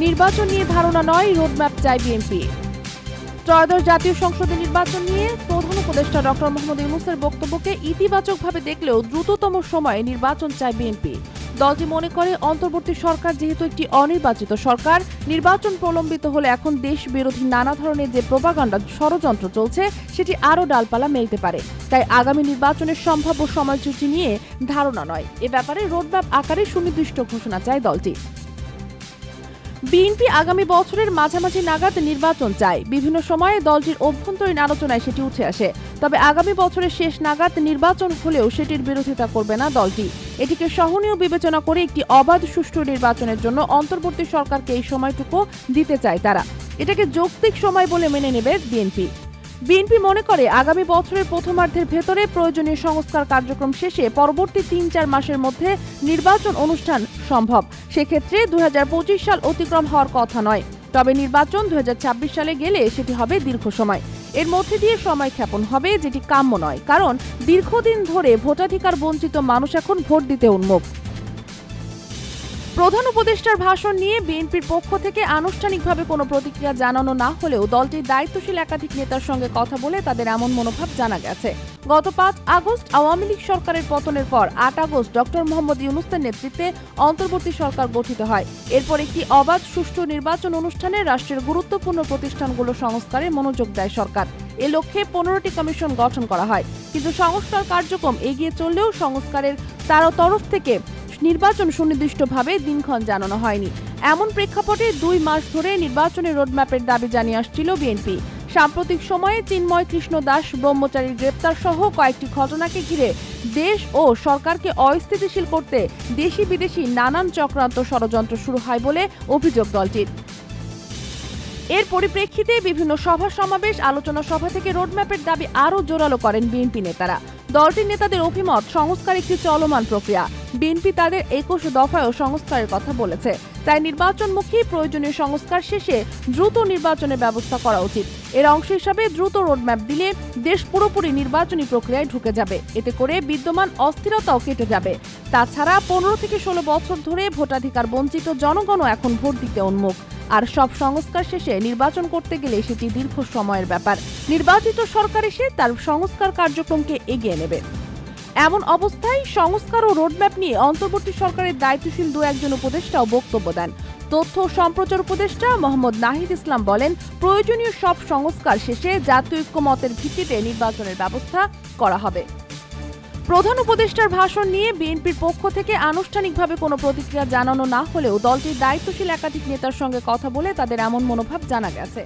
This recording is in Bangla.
নির্বাচন নিয়ে ধারণা নয়, রোডম্যাপ চায় বিএনপি। ত্রয়োদশ জাতীয় সংসদের নির্বাচন নিয়ে প্রধান উপদেষ্টা ডক্টর মোহাম্মদ ইউনূসের বক্তব্যকে ইতিবাচকভাবে দেখলেও দ্রুততম সময়ে নির্বাচন চায় বিএনপি। দলটি মনে করে অন্তর্বর্তী সরকার যেহেতু একটি অনির্বাচিত সরকার, নির্বাচন প্রলম্বিত হলে এখন দেশ বিরোধী নানা ধরনের যে প্রোপাগান্ডা ষড়যন্ত্র চলছে সেটি আরও ডালপালা মেলতে পারে। তাই আগামী নির্বাচনের সম্ভাব্য সময়সূচি নিয়ে ধারণা নয়, এ ব্যাপারে রোডম্যাপ আকারে সুনির্দিষ্ট ঘোষণা চায় দলটি। বিএনপি আগামী বছরের মাঝামাঝি নাগাদ নির্বাচন চায়। বিভিন্ন সময়ে দলটির অভ্যন্তরীণ আলোচনায় সেটি উঠে আসে। তবে আগামী বছরের শেষ নাগাদ নির্বাচন হলেও সেটির বিরোধিতা করবে না দলটি। এটিকে সহনীয় বিবেচনা করে একটি অবাধ সুষ্ঠু নির্বাচনের জন্য অন্তর্বর্তী সরকারকে এই সময়টুকু দিতে চায় তারা। এটাকে যৌক্তিক সময় বলে মেনে নেবে বিএনপি। বিএনপি মনে করে আগামী বছরের প্রথমার্ধের ভেতরে প্রয়োজনীয় সংস্কার কার্যক্রম শেষে পরবর্তী ৩-৪ মাসের মধ্যে নির্বাচন অনুষ্ঠান সম্ভব। সেক্ষেত্রে ২০২৫ সাল অতিক্রম হওয়ার কথা নয়। তবে নির্বাচন ২০২৬ সালে গেলে সেটি হবে দীর্ঘ সময়। এর মধ্যে দিয়ে সময় ক্ষেপণ হবে, যেটি কাম্য নয়, কারণ দীর্ঘদিন ধরে ভোটাধিকার বঞ্চিত মানুষ এখন ভোট দিতে উন্মুখ। প্রধান উপদেষ্টার ভাষণ নিয়ে বিএনপির পক্ষ থেকে আনুষ্ঠানিকভাবে কোনো প্রতিক্রিয়া জানানো না হলেও দলটির দায়িত্বশীল একাধিক নেতার সঙ্গে কথা বলে তাদের এমন মনোভাব জানা গেছে। গত ৫ আগস্ট আওয়ামী লীগ সরকারের পতনের পর ৮ আগস্ট ডক্টর মোহাম্মদ ইউনূসের নেতৃত্বে অন্তর্বর্তী সরকার গঠিত হয়। এরপর একটি অবাধ সুষ্ঠু নির্বাচন অনুষ্ঠানে রাষ্ট্রের গুরুত্বপূর্ণ প্রতিষ্ঠানগুলো সংস্কারে মনোযোগ দেয় সরকার। এ লক্ষ্যে ১৫টি কমিশন গঠন করা হয়। কিন্তু সংস্কার কার্যক্রম এগিয়ে চললেও সংস্কারের তরফ থেকে নির্বাচন সুনির্দিষ্টভাবে দিনক্ষণ জানানো হয়নি। এমন প্রেক্ষাপটে ২ মাস ধরে নির্বাচনের রোডম্যাপের দাবি জানিয়ে আসছিল বিএনপি। সাম্প্রতিক সময়ে চিন্ময় কৃষ্ণ দাস ব্রহ্মচারীর গ্রেপ্তার সহ কয়েকটি ঘটনাকে ঘিরে দেশ ও সরকারকে অস্থিতিশীল করতে দেশি বিদেশি নানান চক্রান্ত ষড়যন্ত্র শুরু হয় বলে অভিযোগ দলটির। এর পরিপ্রেক্ষিতে বিভিন্ন সভা সমাবেশ, আলোচনা সভা থেকে রোডম্যাপের দাবি আরও জোরালো করেন বিএনপি নেতারা। দলটির নেতাদের অভিমত, সংস্কার একটি চলমান প্রক্রিয়া। বিএনপি তাদের ২১ দফায়ও সংস্কারের কথা বলেছে। তাই নির্বাচনমুখী প্রয়োজনীয় সংস্কার শেষে দ্রুত নির্বাচনের ব্যবস্থা করা উচিত। এর অংশ হিসাবে দ্রুত রোডম্যাপ দিলে দেশ পুরোপুরি নির্বাচনী প্রক্রিয়ায় ঢুকে যাবে। এতে করে বিদ্যমান অস্থিরতাও কেটে যাবে। তাছাড়া ১৫ থেকে ১৬ বছর ধরে ভোটাধিকার বঞ্চিত জনগণও এখন ভোট দিতে উন্মুখ। আর সব সংস্কার শেষে নির্বাচন করতে গেলে সেটি দীর্ঘ সময়ের ব্যাপার। নির্বাচিত সরকার এসে তার সংস্কার কার্যক্রমকে এগিয়ে নেবে। এমন অবস্থায় সংস্কার ও রোডম্যাপ নিয়ে অন্তর্বর্তী সরকারের দায়িত্বশীল ২-১ উপদেষ্টাও বক্তব্য দেন। তথ্য ও সম্প্রচার উপদেষ্টা মোহাম্মদ নাহিদ ইসলাম বলেন, প্রয়োজনীয় সব সংস্কার শেষে জাতীয় ঐক্যমতের ভিত্তিতে নির্বাচনের ব্যবস্থা করা হবে। প্রধান উপদেষ্টার ভাষণ নিয়ে বিএনপির পক্ষ থেকে আনুষ্ঠানিকভাবে কোনো প্রতিক্রিয়া জানানো না হলেও দলটির দায়িত্বশীল একাধিক নেতার সঙ্গে কথা বলে তাদের এমন মনোভাব জানা গেছে।